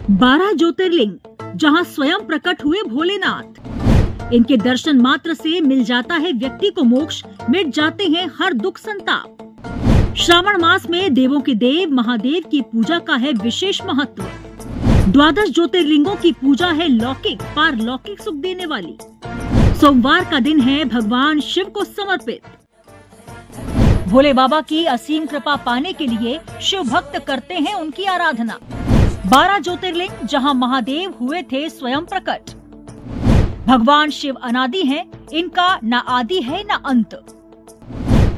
बारह ज्योतिर्लिंग जहां स्वयं प्रकट हुए भोलेनाथ, इनके दर्शन मात्र से मिल जाता है व्यक्ति को मोक्ष, मिट जाते हैं हर दुख संताप। श्रावण मास में देवों के देव महादेव की पूजा का है विशेष महत्व। 12 ज्योतिर्लिंगों की पूजा है लौकिक पारलौकिक सुख देने वाली। सोमवार का दिन है भगवान शिव को समर्पित। भोले बाबा की असीम कृपा पाने के लिए शिव भक्त करते हैं उनकी आराधना। 12 ज्योतिर्लिंग जहां महादेव हुए थे स्वयं प्रकट। भगवान शिव अनादि हैं, इनका न आदि है न अंत।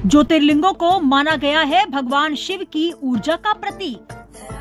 ज्योतिर्लिंगों को माना गया है भगवान शिव की ऊर्जा का प्रतीक।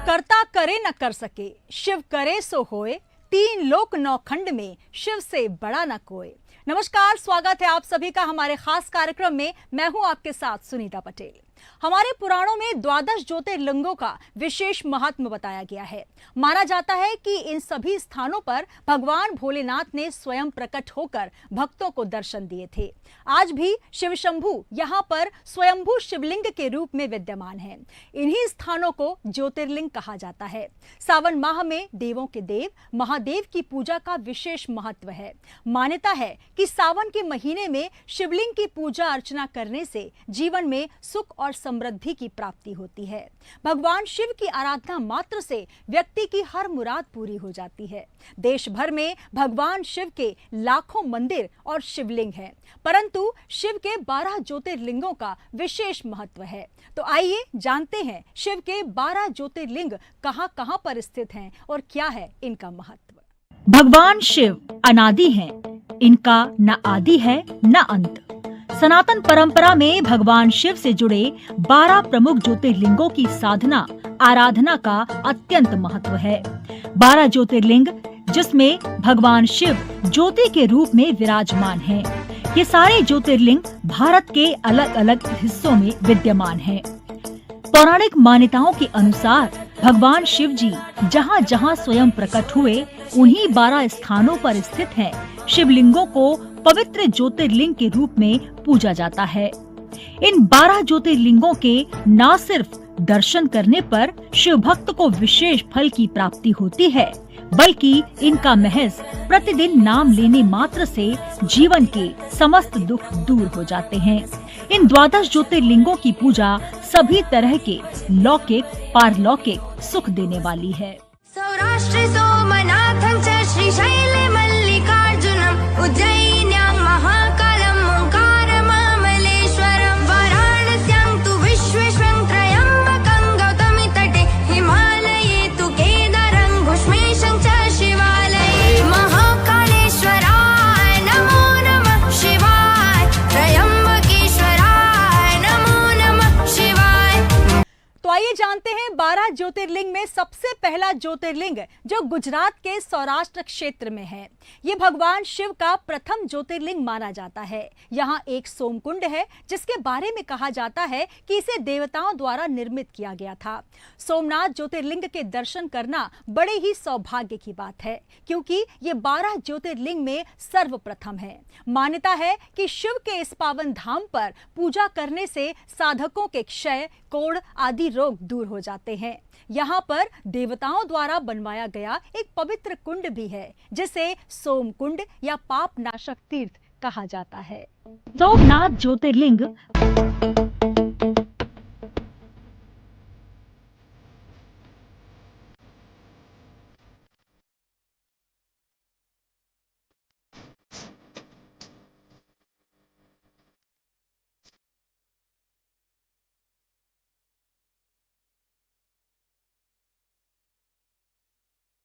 करता करे न कर सके, शिव करे सो होए, 3 लोक 9 खंड में शिव से बड़ा न कोई। नमस्कार, स्वागत है आप सभी का हमारे खास कार्यक्रम में। मैं हूं आपके साथ सुनीता पटेल। हमारे पुराणों में 12 ज्योतिर्लिंगों का विशेष महत्व बताया गया है। माना जाता है कि इन सभी स्थानों पर भगवान भोलेनाथ ने स्वयं प्रकट होकर भक्तों को दर्शन दिए थे। आज भी शिव शंभू यहाँ पर स्वयंभू शिवलिंग के रूप में विद्यमान है। इन्हीं स्थानों को ज्योतिर्लिंग कहा जाता है। सावन माह में देवों के देव महादेव की पूजा का विशेष महत्व है। मान्यता है कि सावन के महीने में शिवलिंग की पूजा अर्चना करने से जीवन में सुख और समृद्धि की प्राप्ति होती है। भगवान शिव की आराधना मात्र से व्यक्ति की हर मुराद पूरी हो जाती है। देश भर में भगवान शिव के लाखों मंदिर और शिवलिंग हैं, परंतु शिव के 12 ज्योतिर्लिंगों का विशेष महत्व है। तो आइए जानते हैं शिव के 12 ज्योतिर्लिंग कहां-कहां पर स्थित हैं और क्या है इनका महत्व। भगवान शिव अनादि हैं, इनका न आदि है न अंत। सनातन परंपरा में भगवान शिव से जुड़े 12 प्रमुख ज्योतिर्लिंगों की साधना आराधना का अत्यंत महत्व है। 12 ज्योतिर्लिंग जिसमें भगवान शिव ज्योति के रूप में विराजमान हैं। ये सारे ज्योतिर्लिंग भारत के अलग अलग हिस्सों में विद्यमान हैं। पौराणिक मान्यताओं के अनुसार भगवान शिव जी जहाँ जहाँ स्वयं प्रकट हुए उन्हीं 12 स्थानों पर स्थित हैं। शिवलिंगों को पवित्र ज्योतिर्लिंग के रूप में पूजा जाता है। इन 12 ज्योतिर्लिंगों के न सिर्फ दर्शन करने पर शिव भक्त को विशेष फल की प्राप्ति होती है, बल्कि इनका महज प्रतिदिन नाम लेने मात्र से जीवन के समस्त दुख दूर हो जाते हैं। इन 12 ज्योतिर्लिंगों की पूजा सभी तरह के लौकिक पारलौकिक सुख देने वाली है। सौराष्ट्र सोमनाथं च श्रीशैले मल्लिकार्जुनम् उज्जयिन्यां महाकालं ओंकारममलेश्वरं वाराणस्यां तु विश्वेश्वरं त्र्यम्बकं गौतमी तटे हिमालये तु केदारं घुष्मेशं च शिवालये महाकालेश्वराय नमो नमः शिवाय त्र्यम्बकेश्वराय नमो नमः शिवाय। तो आइए जानते हैं 12 ज्योतिर्लिंग में सबसे पहला ज्योतिर्लिंग जो गुजरात के सौराष्ट्र क्षेत्र में है। ये भगवान शिव का प्रथम ज्योतिर्लिंग माना जाता है। यहाँ एक सोमकुंड है जिसके बारे में कहा जाता है कि इसे देवताओं द्वारा निर्मित किया गया था। सोमनाथ ज्योतिर्लिंग के दर्शन करना बड़े ही सौभाग्य की बात है, क्योंकि ये 12 ज्योतिर्लिंग में सर्वप्रथम है। मान्यता है कि शिव के इस पावन धाम पर पूजा करने से साधकों के क्षय, कोढ़ आदि रोग दूर हो जाते हैं। यहाँ पर देवताओं द्वारा बनवाया गया एक पवित्र कुंड भी है, जिसे सोम कुंड या पाप नाशक तीर्थ कहा जाता है। सोमनाथ ज्योतिर्लिंग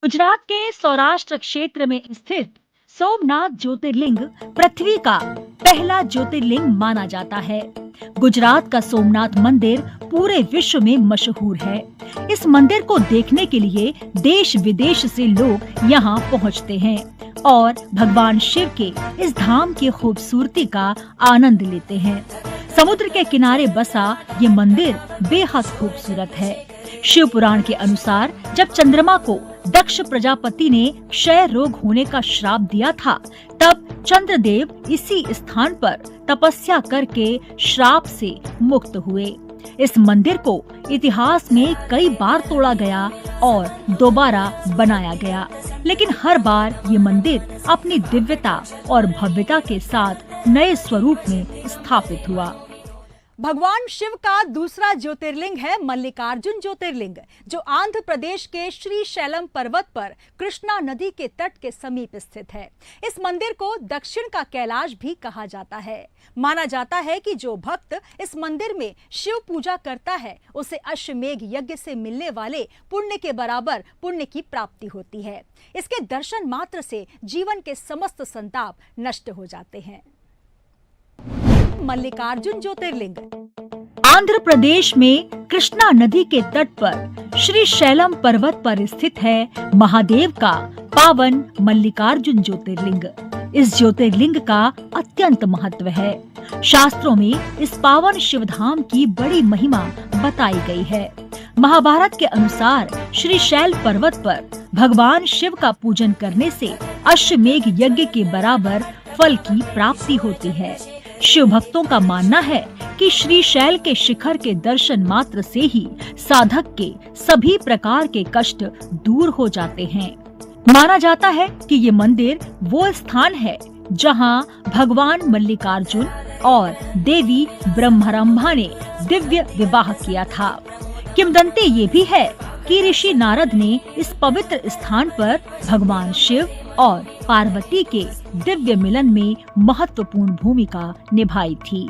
गुजरात के सौराष्ट्र क्षेत्र में स्थित सोमनाथ ज्योतिर्लिंग पृथ्वी का पहला ज्योतिर्लिंग माना जाता है। गुजरात का सोमनाथ मंदिर पूरे विश्व में मशहूर है। इस मंदिर को देखने के लिए देश विदेश से लोग यहाँ पहुँचते हैं। और भगवान शिव के इस धाम की खूबसूरती का आनंद लेते हैं। समुद्र के किनारे बसा ये मंदिर बेहद खूबसूरत है। शिव पुराण के अनुसार जब चंद्रमा को दक्ष प्रजापति ने क्षय रोग होने का श्राप दिया था, तब चंद्रदेव इसी स्थान पर तपस्या करके श्राप से मुक्त हुए। इस मंदिर को इतिहास में कई बार तोड़ा गया और दोबारा बनाया गया, लेकिन हर बार ये मंदिर अपनी दिव्यता और भव्यता के साथ नए स्वरूप में स्थापित हुआ। भगवान शिव का दूसरा ज्योतिर्लिंग है मल्लिकार्जुन ज्योतिर्लिंग, जो आंध्र प्रदेश के श्री शैलम पर्वत पर कृष्णा नदी के तट के समीप स्थित है। इस मंदिर को दक्षिण का कैलाश भी कहा जाता है। माना जाता है कि जो भक्त इस मंदिर में शिव पूजा करता है, उसे अश्वमेघ यज्ञ से मिलने वाले पुण्य के बराबर पुण्य की प्राप्ति होती है। इसके दर्शन मात्र से जीवन के समस्त संताप नष्ट हो जाते हैं। मल्लिकार्जुन ज्योतिर्लिंग आंध्र प्रदेश में कृष्णा नदी के तट पर श्री शैलम पर्वत पर स्थित है महादेव का पावन मल्लिकार्जुन ज्योतिर्लिंग। इस ज्योतिर्लिंग का अत्यंत महत्व है। शास्त्रों में इस पावन शिवधाम की बड़ी महिमा बताई गई है। महाभारत के अनुसार श्री शैल पर्वत पर भगवान शिव का पूजन करने से अश्वमेघ यज्ञ के बराबर फल की प्राप्ति होती है। शिव भक्तों का मानना है कि श्री शैल के शिखर के दर्शन मात्र से ही साधक के सभी प्रकार के कष्ट दूर हो जाते हैं। माना जाता है कि ये मंदिर वो स्थान है जहां भगवान मल्लिकार्जुन और देवी ब्रह्मरंभा ने दिव्य विवाह किया था। किंवदंती ये भी है कि ऋषि नारद ने इस पवित्र स्थान पर भगवान शिव और पार्वती के दिव्य मिलन में महत्वपूर्ण भूमिका निभाई थी।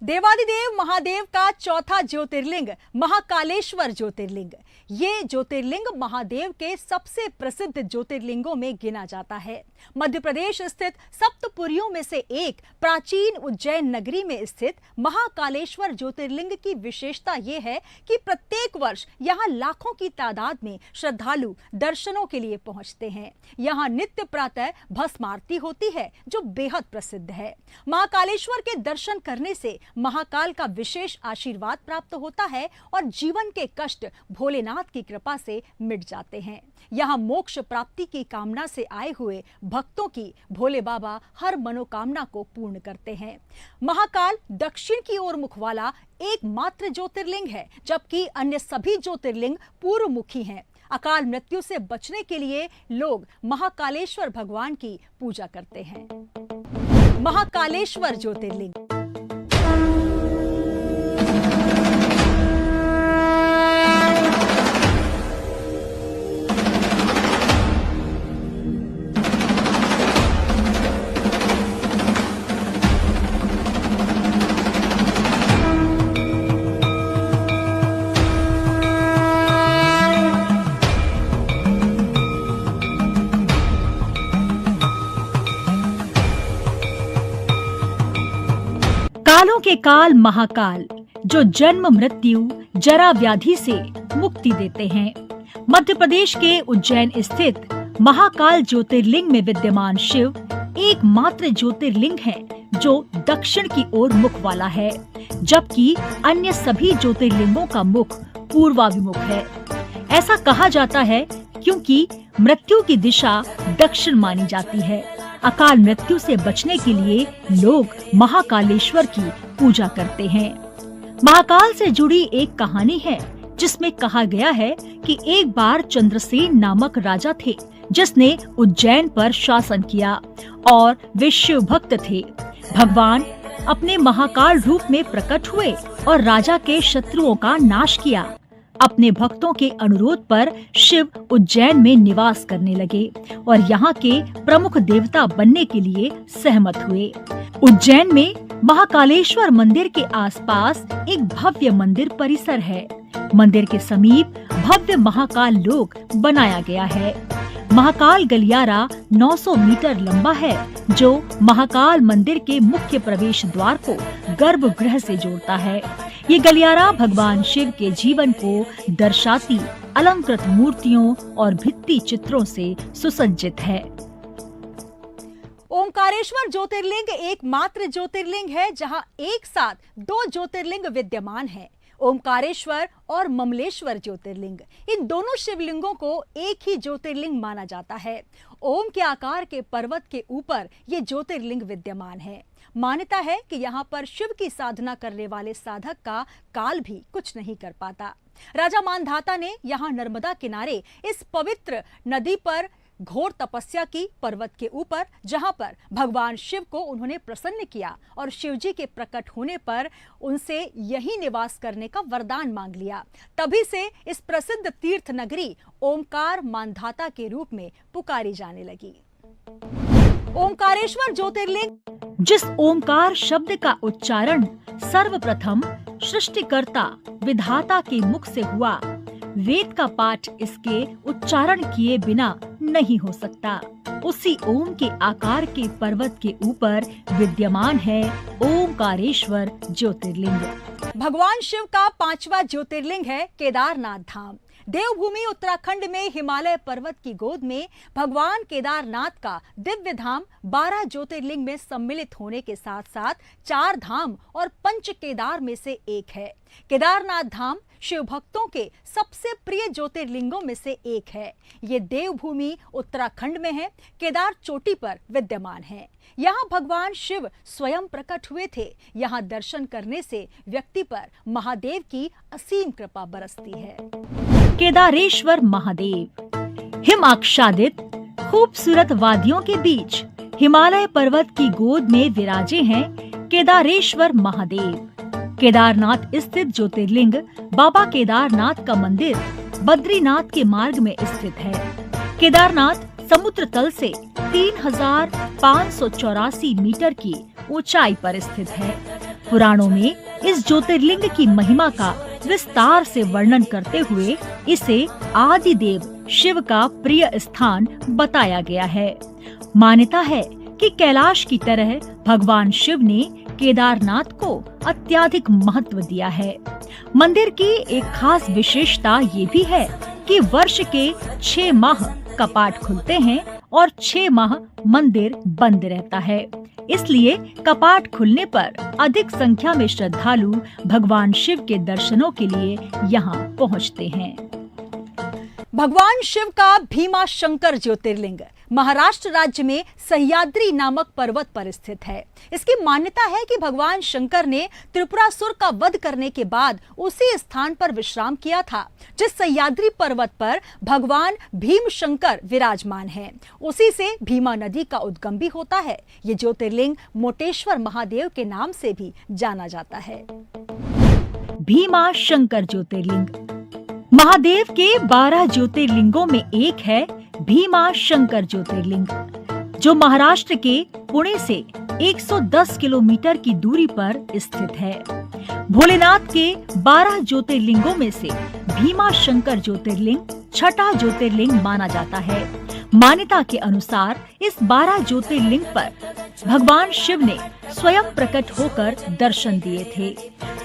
देवादिदेव महादेव का चौथा ज्योतिर्लिंग महाकालेश्वर ज्योतिर्लिंग। ये ज्योतिर्लिंग महादेव के सबसे प्रसिद्ध ज्योतिर्लिंगों में गिना जाता है। मध्य प्रदेश स्थित सप्तपुरियों में से एक प्राचीन उज्जैन नगरी में स्थित महाकालेश्वर ज्योतिर्लिंग की विशेषता ये है कि प्रत्येक वर्ष यहाँ लाखों की तादाद में श्रद्धालु दर्शनों के लिए पहुँचते हैं। यहाँ नित्य प्रातः भस्म आरती होती है, जो बेहद प्रसिद्ध है। महाकालेश्वर के दर्शन करने से महाकाल का विशेष आशीर्वाद प्राप्त होता है और जीवन के कष्ट भोलेनाथ की कृपा से मिट जाते हैं। यहाँ मोक्ष प्राप्ति की कामना से आए हुए भक्तों की भोले बाबा हर मनोकामना को पूर्ण करते हैं। महाकाल दक्षिण की ओर मुख वाला एकमात्र ज्योतिर्लिंग है, जबकि अन्य सभी ज्योतिर्लिंग पूर्वमुखी हैं। अकाल मृत्यु से बचने के लिए लोग महाकालेश्वर भगवान की पूजा करते हैं। महाकालेश्वर ज्योतिर्लिंग कालों के काल महाकाल, जो जन्म मृत्यु जरा व्याधि से मुक्ति देते हैं। मध्य प्रदेश के उज्जैन स्थित महाकाल ज्योतिर्लिंग में विद्यमान शिव एकमात्र ज्योतिर्लिंग है जो दक्षिण की ओर मुख वाला है, जबकि अन्य सभी ज्योतिर्लिंगों का मुख पूर्वाभिमुख है। ऐसा कहा जाता है क्योंकि मृत्यु की दिशा दक्षिण मानी जाती है। अकाल मृत्यु से बचने के लिए लोग महाकालेश्वर की पूजा करते हैं। महाकाल से जुड़ी एक कहानी है, जिसमें कहा गया है कि एक बार चंद्रसेन नामक राजा थे, जिसने उज्जैन पर शासन किया और वे शिव भक्त थे। भगवान अपने महाकाल रूप में प्रकट हुए और राजा के शत्रुओं का नाश किया। अपने भक्तों के अनुरोध पर शिव उज्जैन में निवास करने लगे और यहाँ के प्रमुख देवता बनने के लिए सहमत हुए। उज्जैन में महाकालेश्वर मंदिर के आसपास एक भव्य मंदिर परिसर है। मंदिर के समीप भव्य महाकाल लोक बनाया गया है। महाकाल गलियारा 900 मीटर लंबा है, जो महाकाल मंदिर के मुख्य प्रवेश द्वार को गर्भगृह से जोड़ता है। ये गलियारा भगवान शिव के जीवन को दर्शाती अलंकृत मूर्तियों और भित्ति चित्रों से सुसज्जित है। ओमकारेश्वर ज्योतिर्लिंग एकमात्र ज्योतिर्लिंग है जहां एक साथ दो ज्योतिर्लिंग विद्यमान हैं। ओमकारेश्वर और ममलेश्वर ज्योतिर्लिंग, इन दोनों शिवलिंगों को एक ही ज्योतिर्लिंग माना जाता है। ओम के आकार के पर्वत के ऊपर ये ज्योतिर्लिंग विद्यमान है। मान्यता है कि यहाँ पर शिव की साधना करने वाले साधक का काल भी कुछ नहीं कर पाता। राजा मानधाता ने यहाँ नर्मदा किनारे इस पवित्र नदी पर घोर तपस्या की पर्वत के ऊपर, जहां पर भगवान शिव को उन्होंने प्रसन्न किया और शिवजी के प्रकट होने पर उनसे यही निवास करने का वरदान मांग लिया। तभी से इस प्रसिद्ध तीर्थ नगरी ओमकार मानधाता के रूप में पुकारी जाने लगी। ओमकारेश्वर ज्योतिर्लिंग, जिस ओमकार शब्द का उच्चारण सर्वप्रथम सृष्टिकर्ता विधाता के मुख से हुआ, वेद का पाठ इसके उच्चारण किए बिना नहीं हो सकता। उसी ओम के आकार के पर्वत के ऊपर विद्यमान है ओमकारेश्वर ज्योतिर्लिंग। भगवान शिव का पांचवा ज्योतिर्लिंग है केदारनाथ धाम। देवभूमि उत्तराखंड में हिमालय पर्वत की गोद में भगवान केदारनाथ का दिव्य धाम 12 ज्योतिर्लिंग में सम्मिलित होने के साथ साथ 4 धाम और पंच केदार में से एक है। केदारनाथ धाम शिव भक्तों के सबसे प्रिय ज्योतिर्लिंगों में से एक है। ये देवभूमि उत्तराखंड में है, केदार चोटी पर विद्यमान है। यहाँ भगवान शिव स्वयं प्रकट हुए थे। यहाँ दर्शन करने से व्यक्ति पर महादेव की असीम कृपा बरसती है। केदारेश्वर महादेव, हिम आच्छादित खूबसूरत वादियों के बीच हिमालय पर्वत की गोद में विराजे हैं केदारेश्वर महादेव। केदारनाथ स्थित ज्योतिर्लिंग बाबा केदारनाथ का मंदिर बद्रीनाथ के मार्ग में स्थित है। केदारनाथ समुद्र तल से 3584 मीटर की ऊंचाई पर स्थित है। पुराणों में इस ज्योतिर्लिंग की महिमा का विस्तार से वर्णन करते हुए इसे आदिदेव शिव का प्रिय स्थान बताया गया है। मान्यता है कि कैलाश की तरह भगवान शिव ने केदारनाथ को अत्यधिक महत्व दिया है। मंदिर की एक खास विशेषता ये भी है कि वर्ष के 6 माह कपाट खुलते हैं और 6 माह मंदिर बंद रहता है। इसलिए कपाट खुलने पर अधिक संख्या में श्रद्धालु भगवान शिव के दर्शनों के लिए यहाँ पहुँचते हैं। भगवान शिव का भीमा शंकर ज्योतिर्लिंग महाराष्ट्र राज्य में सह्याद्री नामक पर्वत पर स्थित है। इसकी मान्यता है कि भगवान शंकर ने त्रिपुरासुर का वध करने के बाद उसी स्थान पर विश्राम किया था, जिस सह्याद्री पर्वत पर भगवान भीम शंकर विराजमान हैं। उसी से भीमा नदी का उद्गम भी होता है। ये ज्योतिर्लिंग मोटेश्वर महादेव के नाम से भी जाना जाता है। भीमा शंकर ज्योतिर्लिंग महादेव के 12 ज्योतिर्लिंगों में एक है भीमा शंकर ज्योतिर्लिंग, जो महाराष्ट्र के पुणे से 110 किलोमीटर की दूरी पर स्थित है। भोलेनाथ के 12 ज्योतिर्लिंगों में से भीमा शंकर ज्योतिर्लिंग छठा ज्योतिर्लिंग माना जाता है। मान्यता के अनुसार इस 12 ज्योतिर्लिंग पर भगवान शिव ने स्वयं प्रकट होकर दर्शन दिए थे।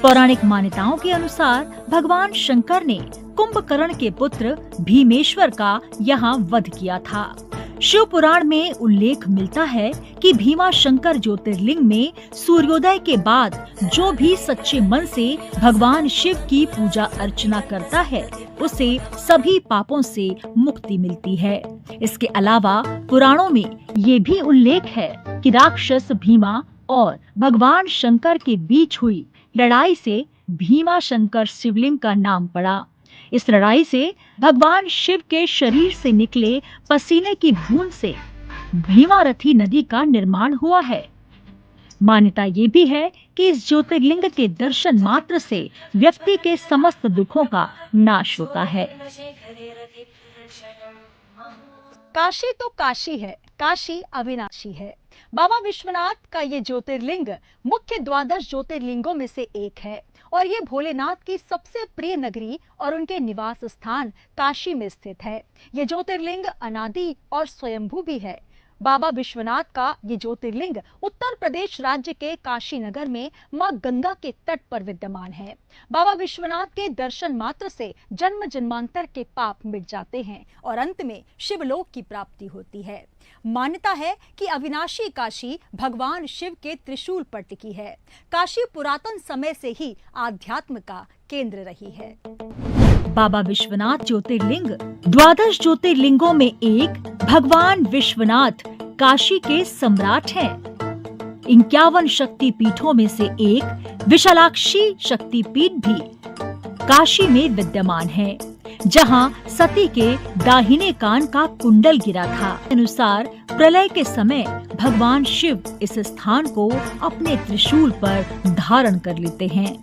पौराणिक मान्यताओं के अनुसार भगवान शंकर ने कुंभकर्ण के पुत्र भीमेश्वर का यहाँ वध किया था। शिव पुराण में उल्लेख मिलता है कि भीमा शंकर ज्योतिर्लिंग में सूर्योदय के बाद जो भी सच्चे मन से भगवान शिव की पूजा अर्चना करता है, उसे सभी पापों से मुक्ति मिलती है। इसके अलावा पुराणों में ये भी उल्लेख है कि राक्षस भीमा और भगवान शंकर के बीच हुई लड़ाई से भीमा शंकर शिवलिंग का नाम पड़ा। इस लड़ाई से भगवान शिव के शरीर से निकले पसीने की बूंद से भीमारथी नदी का निर्माण हुआ है। मान्यता ये भी है कि इस ज्योतिर्लिंग के दर्शन मात्र से व्यक्ति के समस्त दुखों का नाश होता है। काशी तो काशी है, काशी अविनाशी है। बाबा विश्वनाथ का ये ज्योतिर्लिंग मुख्य द्वादश ज्योतिर्लिंगों में से एक है और ये भोलेनाथ की सबसे प्रिय नगरी और उनके निवास स्थान काशी में स्थित है। ये ज्योतिर्लिंग अनादि और स्वयंभू भी है। बाबा विश्वनाथ का ये ज्योतिर्लिंग उत्तर प्रदेश राज्य के काशी नगर में मां गंगा के तट पर विद्यमान है। बाबा विश्वनाथ के दर्शन मात्र से जन्म जन्मांतर के पाप मिट जाते हैं और अंत में शिवलोक की प्राप्ति होती है। मान्यता है कि अविनाशी काशी भगवान शिव के त्रिशूल पर टिकी है। काशी पुरातन समय से ही आध्यात्म का केंद्र रही है। बाबा विश्वनाथ ज्योतिर्लिंग 12 ज्योतिर्लिंगों में एक भगवान विश्वनाथ काशी के सम्राट हैं। 51 शक्ति पीठों में से एक विशालाक्षी शक्तिपीठ भी काशी में विद्यमान है, जहां सती के दाहिने कान का कुंडल गिरा था। अनुसार प्रलय के समय भगवान शिव इस स्थान को अपने त्रिशूल पर धारण कर लेते हैं।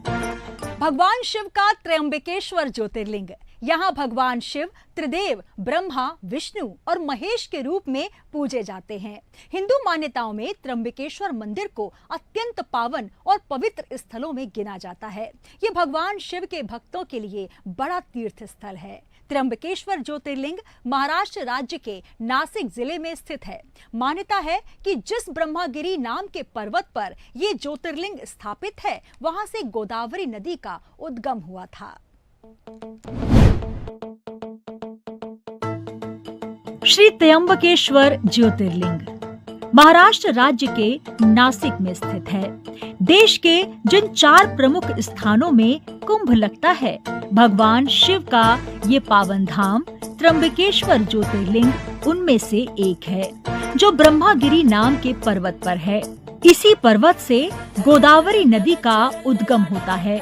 भगवान शिव का त्र्यंबकेश्वर ज्योतिर्लिंग। यहाँ भगवान शिव त्रिदेव ब्रह्मा, विष्णु और महेश के रूप में पूजे जाते हैं। हिंदू मान्यताओं में त्र्यंबकेश्वर मंदिर को अत्यंत पावन और पवित्र स्थलों में गिना जाता है। ये भगवान शिव के भक्तों के लिए बड़ा तीर्थ स्थल है। त्र्यंबकेश्वर ज्योतिर्लिंग महाराष्ट्र राज्य के नासिक जिले में स्थित है। मान्यता है कि जिस ब्रह्मागिरी नाम के पर्वत पर ये ज्योतिर्लिंग स्थापित है, वहां से गोदावरी नदी का उद्गम हुआ था। श्री त्र्यंबकेश्वर ज्योतिर्लिंग महाराष्ट्र राज्य के नासिक में स्थित है। देश के जिन 4 प्रमुख स्थानों में कुंभ लगता है, भगवान शिव का ये पावन धाम त्र्यंबकेश्वर ज्योतिर्लिंग उनमें से एक है, जो ब्रह्मागिरी नाम के पर्वत पर है। इसी पर्वत से गोदावरी नदी का उद्गम होता है।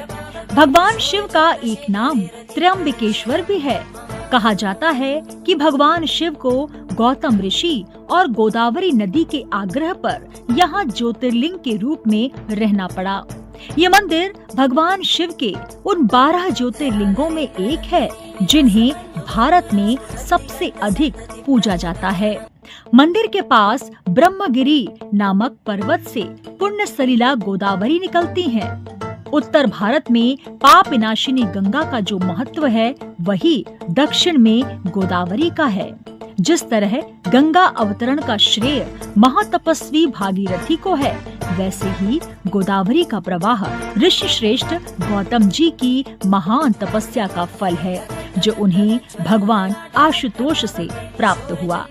भगवान शिव का एक नाम त्र्यंबकेश्वर भी है। कहा जाता है कि भगवान शिव को गौतम ऋषि और गोदावरी नदी के आग्रह पर यहाँ ज्योतिर्लिंग के रूप में रहना पड़ा। ये मंदिर भगवान शिव के उन 12 ज्योतिर्लिंगों में एक है, जिन्हें भारत में सबसे अधिक पूजा जाता है। मंदिर के पास ब्रह्मगिरी नामक पर्वत से पुण्य सलिला गोदावरी निकलती है। उत्तर भारत में पाप विनाशिनी गंगा का जो महत्व है, वही दक्षिण में गोदावरी का है। जिस तरह गंगा अवतरण का श्रेय महातपस्वी भागीरथी को है, वैसे ही गोदावरी का प्रवाह ऋषि श्रेष्ठ गौतम जी की महान तपस्या का फल है, जो उन्हें भगवान आशुतोष से प्राप्त हुआ।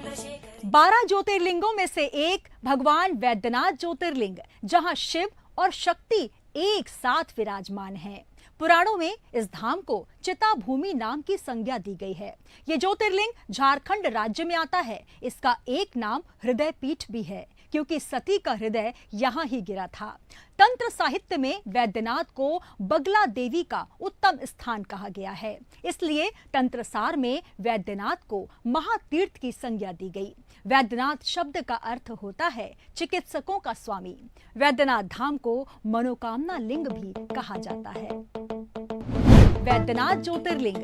12 ज्योतिर्लिंगों में से एक भगवान वैद्यनाथ ज्योतिर्लिंग, जहां शिव और शक्ति एक साथ विराजमान हैं। पुराणों में इस धाम को चिता भूमि नाम की संज्ञा दी गई है। ये ज्योतिर्लिंग झारखंड राज्य में आता है। इसका एक नाम हृदय पीठ भी है, क्योंकि सती का हृदय यहाँ ही गिरा था। तंत्र साहित्य में वैद्यनाथ को बगला देवी का उत्तम स्थान कहा गया है, इसलिए तंत्रसार में वैद्यनाथ को महातीर्थ की संज्ञा दी गई। वैद्यनाथ शब्द का अर्थ होता है चिकित्सकों का स्वामी। वैद्यनाथ धाम को मनोकामना लिंग भी कहा जाता है। वैद्यनाथ ज्योतिर्लिंग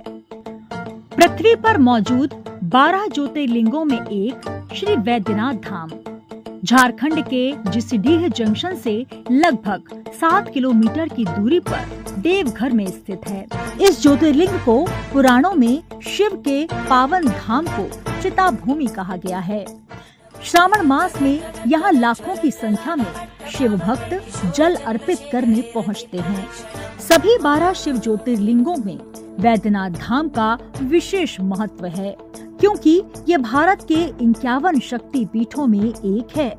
पृथ्वी पर मौजूद 12 ज्योतिर्लिंगों में एक श्री वैद्यनाथ धाम झारखंड के जिसीडीह जंक्शन से लगभग 7 किलोमीटर की दूरी पर देवघर में स्थित है। इस ज्योतिर्लिंग को पुराणों में शिव के पावन धाम को चिता भूमि कहा गया है। श्रावण मास में यहाँ लाखों की संख्या में शिव भक्त जल अर्पित करने पहुँचते हैं। सभी 12 शिव ज्योतिर्लिंगों में वैद्यनाथ धाम का विशेष महत्व है, क्योंकि ये भारत के 51 शक्ति पीठों में एक है।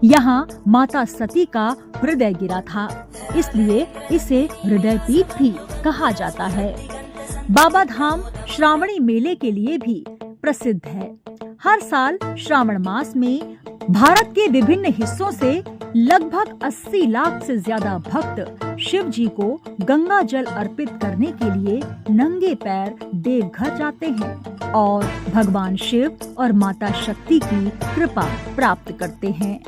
यहाँ माता सती का हृदय गिरा था, इसलिए इसे हृदय पीठ भी कहा जाता है। बाबा धाम श्रावणी मेले के लिए भी प्रसिद्ध है। हर साल श्रावण मास में भारत के विभिन्न हिस्सों से लगभग 80 लाख से ज्यादा भक्त शिव जी को गंगा जल अर्पित करने के लिए नंगे पैर देवघर जाते हैं और भगवान शिव और माता शक्ति की कृपा प्राप्त करते हैं।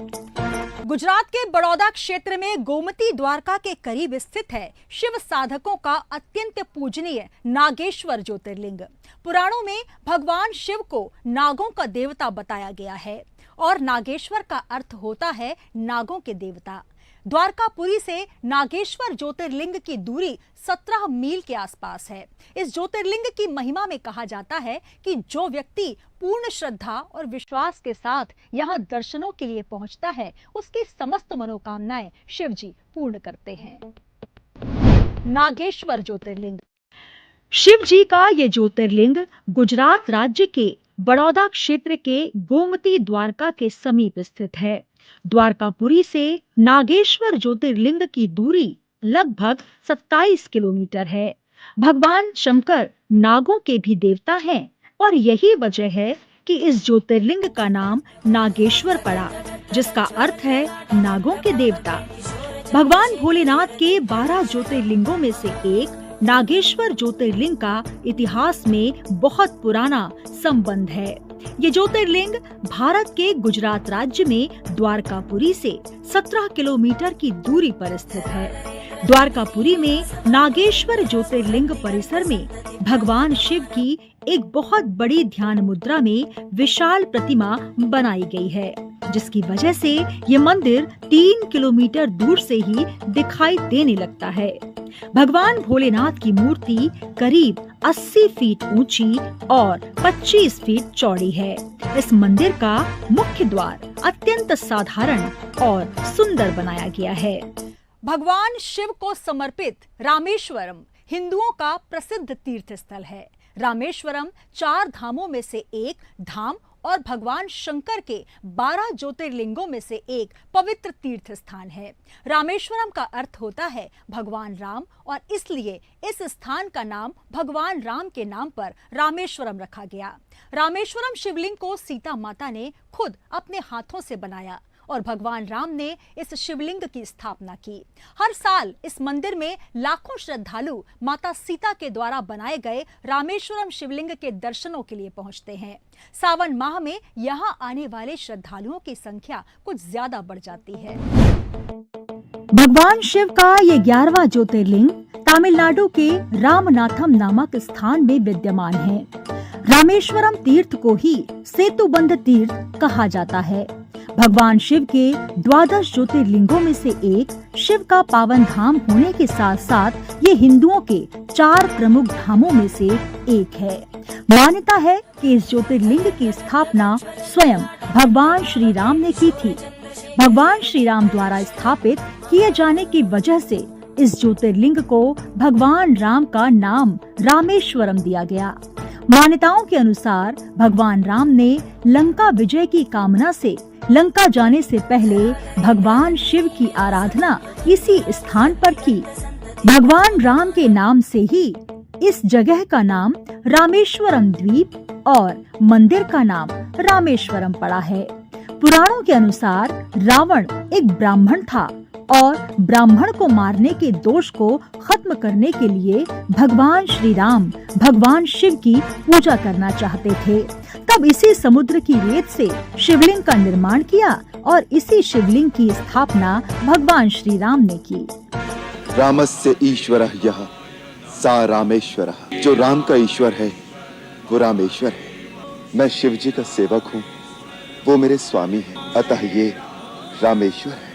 गुजरात के बड़ौदा क्षेत्र में गोमती द्वारका के करीब स्थित है शिव साधकों का अत्यंत पूजनीय नागेश्वर ज्योतिर्लिंग। पुराणों में भगवान शिव को नागों का देवता बताया गया है और नागेश्वर का अर्थ होता है नागों के देवता। द्वारकापुरी से नागेश्वर ज्योतिर्लिंग की दूरी 17 मील के आसपास है। इस ज्योतिर्लिंग की महिमा में कहा जाता है कि जो व्यक्ति पूर्ण श्रद्धा और विश्वास के साथ यहाँ दर्शनों के लिए पहुंचता है, उसकी समस्त मनोकामनाएं शिव जी पूर्ण करते हैं। नागेश्वर ज्योतिर्लिंग। शिव जी का ये ज्योतिर्लिंग गुजरात राज्य के बड़ौदा क्षेत्र के गोमती द्वारका के समीप स्थित है। द्वारकापुरी से नागेश्वर ज्योतिर्लिंग की दूरी लगभग 27 किलोमीटर है। भगवान शंकर नागों के भी देवता हैं और यही वजह है कि इस ज्योतिर्लिंग का नाम नागेश्वर पड़ा, जिसका अर्थ है नागों के देवता। भगवान भोलेनाथ के 12 ज्योतिर्लिंगों में से एक नागेश्वर ज्योतिर्लिंग का इतिहास में बहुत पुराना संबंध है। ये ज्योतिर्लिंग भारत के गुजरात राज्य में द्वारकापुरी से 17 किलोमीटर की दूरी पर स्थित है। द्वारकापुरी में नागेश्वर ज्योतिर्लिंग परिसर में भगवान शिव की एक बहुत बड़ी ध्यान मुद्रा में विशाल प्रतिमा बनाई गई है, जिसकी वजह से ये मंदिर 3 किलोमीटर दूर से ही दिखाई देने लगता है। भगवान भोलेनाथ की मूर्ति करीब 80 फीट ऊंची और 25 फीट चौड़ी है। इस मंदिर का मुख्य द्वार अत्यंत साधारण और सुंदर बनाया गया है। भगवान शिव को समर्पित रामेश्वरम हिंदुओं का प्रसिद्ध तीर्थ स्थल है। रामेश्वरम 4 धामों में से एक धाम और भगवान शंकर के 12 ज्योतिर्लिंगों में से एक पवित्र तीर्थ स्थान है। रामेश्वरम का अर्थ होता है भगवान राम और इसलिए इस स्थान का नाम भगवान राम के नाम पर रामेश्वरम रखा गया। रामेश्वरम शिवलिंग को सीता माता ने खुद अपने हाथों से बनाया और भगवान राम ने इस शिवलिंग की स्थापना की। हर साल इस मंदिर में लाखों श्रद्धालु माता सीता के द्वारा बनाए गए रामेश्वरम शिवलिंग के दर्शनों के लिए पहुंचते हैं। सावन माह में यहाँ आने वाले श्रद्धालुओं की संख्या कुछ ज्यादा बढ़ जाती है। भगवान शिव का ये 11वां ज्योतिर्लिंग तमिलनाडु के रामनाथम नामक स्थान में विद्यमान है। रामेश्वरम तीर्थ को ही सेतुबंध तीर्थ कहा जाता है। भगवान शिव के 12 ज्योतिर्लिंगों में से एक शिव का पावन धाम होने के साथ साथ ये हिंदुओं के 4 प्रमुख धामों में से एक है। मान्यता है कि इस ज्योतिर्लिंग की स्थापना स्वयं भगवान श्री राम ने की थी। भगवान श्री राम द्वारा स्थापित किए जाने की वजह से इस ज्योतिर्लिंग को भगवान राम का नाम रामेश्वरम दिया गया। मान्यताओं के अनुसार भगवान राम ने लंका विजय की कामना से लंका जाने से पहले भगवान शिव की आराधना इसी स्थान पर की। भगवान राम के नाम से ही इस जगह का नाम रामेश्वरम द्वीप और मंदिर का नाम रामेश्वरम पड़ा है। पुराणों के अनुसार रावण एक ब्राह्मण था और ब्राह्मण को मारने के दोष को खत्म करने के लिए भगवान श्री राम भगवान शिव की पूजा करना चाहते थे। तब इसी समुद्र की रेत से शिवलिंग का निर्माण किया और इसी शिवलिंग की स्थापना भगवान श्री राम ने की। रामस्य ईश्वरः यः सा रामेश्वरः। जो राम का ईश्वर है वो रामेश्वर है। मैं शिव जी का सेवक हूँ, वो मेरे स्वामी है, अतः ये रामेश्वर है।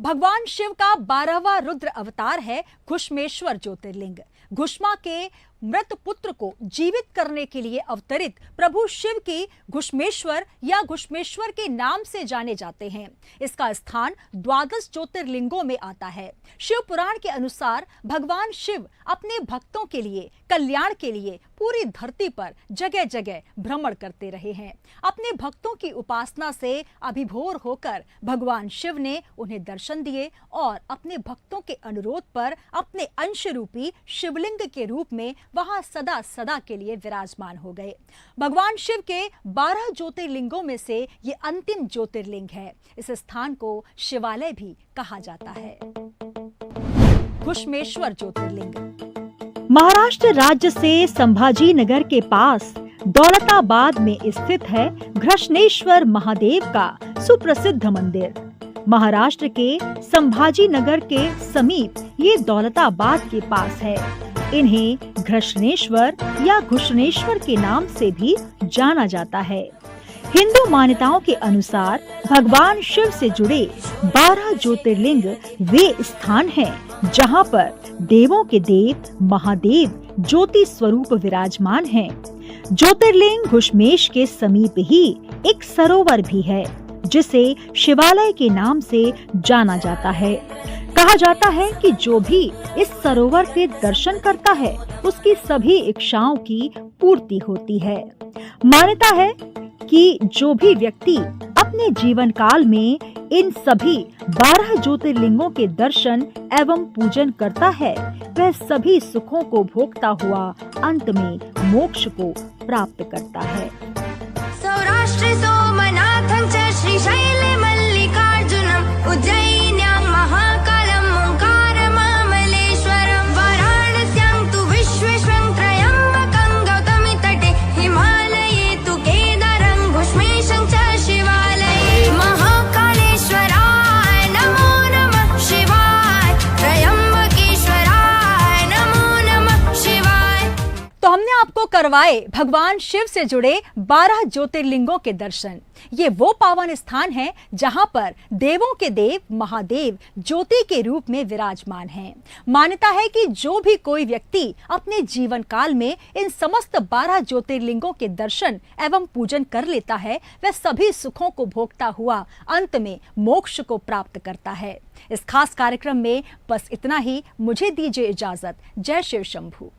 भगवान शिव का 12वां रुद्र अवतार है घुश्मेश्वर ज्योतिर्लिंग। घुश्मा के मृत पुत्र को जीवित करने के लिए अवतरित प्रभु शिव की घुश्मेश्वर या घुश्मेश्वर के नाम से जाने जाते हैं। इसका स्थान 12 ज्योतिर्लिंगों में आता है। शिव पुराण के अनुसार भगवान शिव अपने भक्तों के लिए कल्याण के लिए पूरी धरती पर जगह जगह भ्रमण करते रहे हैं। अपने भक्तों की उपासना से अभिभोर होकर भगवान शिव ने उन्हें दर्शन दिए और अपने भक्तों के अनुरोध पर अपने अंश रूपी शिवलिंग के रूप में वहां सदा सदा के लिए विराजमान हो गए। भगवान शिव के 12 ज्योतिर्लिंगों में से ये अंतिम ज्योतिर्लिंग है। इस स्थान को शिवालय भी कहा जाता है। घुश्मेश्वर ज्योतिर्लिंग महाराष्ट्र राज्य से संभाजी नगर के पास दौलताबाद में स्थित है घृष्णेश्वर महादेव का सुप्रसिद्ध मंदिर। महाराष्ट्र के संभाजी नगर के समीप ये दौलताबाद के पास है। इन्हें घृष्णेश्वर या घुश्मेश्वर के नाम से भी जाना जाता है। हिंदू मान्यताओं के अनुसार भगवान शिव से जुड़े 12 ज्योतिर्लिंग वे स्थान हैं जहां पर देवों के देव महादेव ज्योति स्वरूप विराजमान हैं। ज्योतिर्लिंग घुश्मेश के समीप ही एक सरोवर भी है जिसे शिवालय के नाम से जाना जाता है। कहा जाता है कि जो भी इस सरोवर के दर्शन करता है उसकी सभी इच्छाओं की पूर्ति होती है। मान्यता है कि जो भी व्यक्ति अपने जीवन काल में इन सभी 12 ज्योतिर्लिंगों के दर्शन एवं पूजन करता है वह सभी सुखों को भोगता हुआ अंत में मोक्ष को प्राप्त करता है। सौराष्ट्रे सोमनाथं च श्रीशैले मल्लिकार्जुनम् उज्जयिन्यां महाकालं ओङ्कारमामलेश्वरं वाराणस्यां तु विश्वेश्वरं त्र्यम्बकं गौतमीतटे हिमालये तु केदारं घुश्मेशं च शिवालये महाकालेश्वराय नमो नमः शिवाय त्र्यम्बकेश्वराय नमो नमः शिवाय। तो हमने आपको करवाए भगवान शिव से जुड़े 12 ज्योतिर्लिंगों के दर्शन। ये वो पावन स्थान है जहां पर देवों के देव महादेव ज्योति के रूप में विराजमान हैं। मान्यता है कि जो भी कोई व्यक्ति अपने जीवन काल में इन समस्त 12 ज्योतिर्लिंगों के दर्शन एवं पूजन कर लेता है वह सभी सुखों को भोगता हुआ अंत में मोक्ष को प्राप्त करता है। इस खास कार्यक्रम में बस इतना ही। मुझे दीजिए इजाजत। जय शिव शंभू।